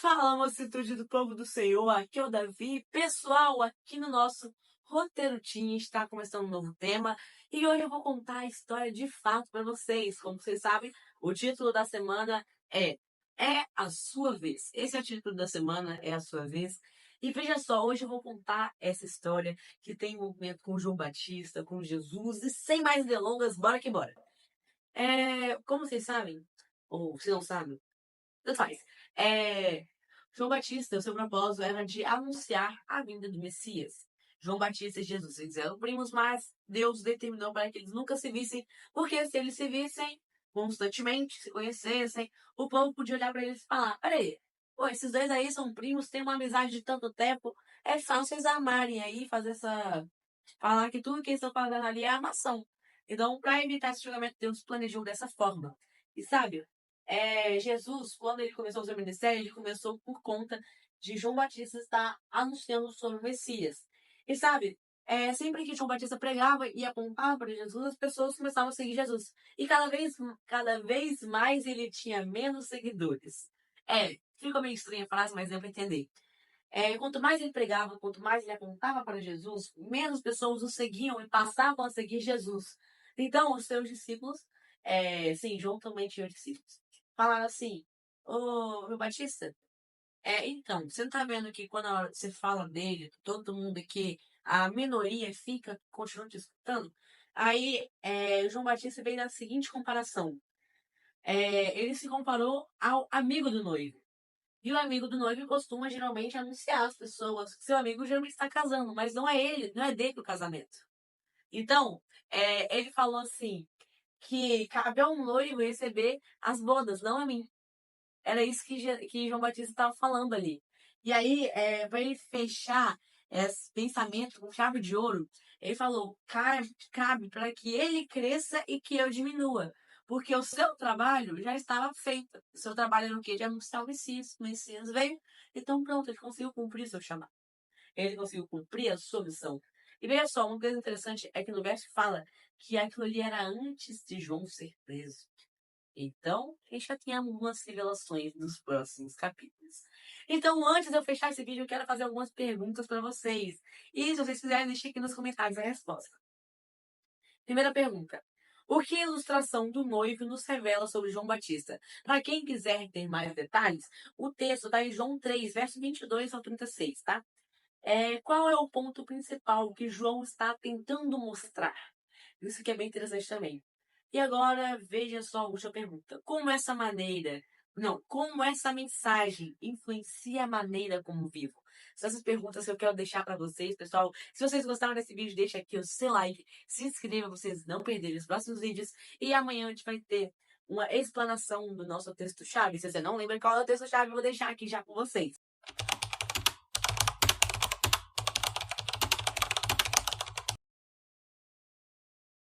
Fala, mocitude do povo do Senhor, aqui é o Davi. Pessoal, aqui no nosso Roteiro Teen está começando um novo tema e hoje eu vou contar a história de fato para vocês. Como vocês sabem, o título da semana É a Sua Vez. Esse é o título da semana, É a Sua Vez. E veja só, hoje eu vou contar essa história que tem envolvimento com João Batista, com Jesus e sem mais delongas, bora que bora. Como vocês sabem, ou se não sabem, tanto faz. É, João Batista, o seu propósito era de anunciar a vinda do Messias. João Batista e Jesus, eles eram primos, mas Deus determinou para que eles nunca se vissem, porque se eles se vissem constantemente, se conhecessem, o povo podia olhar para eles e falar: peraí, pô, esses dois aí são primos, têm uma amizade de tanto tempo, é fácil vocês amarem aí, fazer essa. Falar que tudo que eles estão fazendo ali é armação. Então, para evitar esse julgamento, Deus planejou dessa forma. E sabe, Jesus, quando ele começou o seu ministério, ele começou por conta de João Batista estar anunciando sobre o Messias. E sabe, sempre que João Batista pregava e apontava para Jesus, as pessoas começavam a seguir Jesus. E cada vez mais ele tinha menos seguidores. Fica meio estranha a frase, mas deu para entender. Quanto mais ele pregava, quanto mais ele apontava para Jesus, menos pessoas o seguiam e passavam a seguir Jesus. Então, os seus discípulos, sim, João também tinha discípulos, falaram assim: Ô, meu Batista, então, você não tá vendo que quando você fala dele, todo mundo aqui, a minoria fica, continua te escutando? Aí, João Batista veio da seguinte comparação: ele se comparou ao amigo do noivo. E o amigo do noivo costuma geralmente anunciar às pessoas que seu amigo geralmente está casando, mas não é ele, não é dele o casamento. Então, ele falou assim, que cabe ao noivo receber as bodas, não a mim. Era isso que João Batista estava falando ali. E aí, para ele fechar esse pensamento com chave de ouro, ele falou: cabe para que ele cresça e que eu diminua. Porque o seu trabalho já estava feito. O seu trabalho era o quê? De anunciar o Messias. O Messias veio, então pronto, ele conseguiu cumprir seu chamado. Ele conseguiu cumprir a sua missão. E veja só, uma coisa interessante é que no verso fala que aquilo ali era antes de João ser preso. Então, a gente já tem algumas revelações nos próximos capítulos. Então, antes de eu fechar esse vídeo, eu quero fazer algumas perguntas para vocês. E se vocês quiserem, deixe aqui nos comentários a resposta. Primeira pergunta. O que a ilustração do noivo nos revela sobre João Batista? Para quem quiser ter mais detalhes, o texto está em João 3, verso 22 ao 36, tá? Qual é o ponto principal que João está tentando mostrar? Isso que é bem interessante também. E agora, veja só a última pergunta. Como essa mensagem influencia a maneira como vivo? São essas perguntas que eu quero deixar para vocês, pessoal. Se vocês gostaram desse vídeo, deixa aqui o seu like, se inscreva para vocês não perderem os próximos vídeos. E amanhã a gente vai ter uma explanação do nosso texto-chave. Se você não lembra qual é o texto-chave, eu vou deixar aqui já com vocês.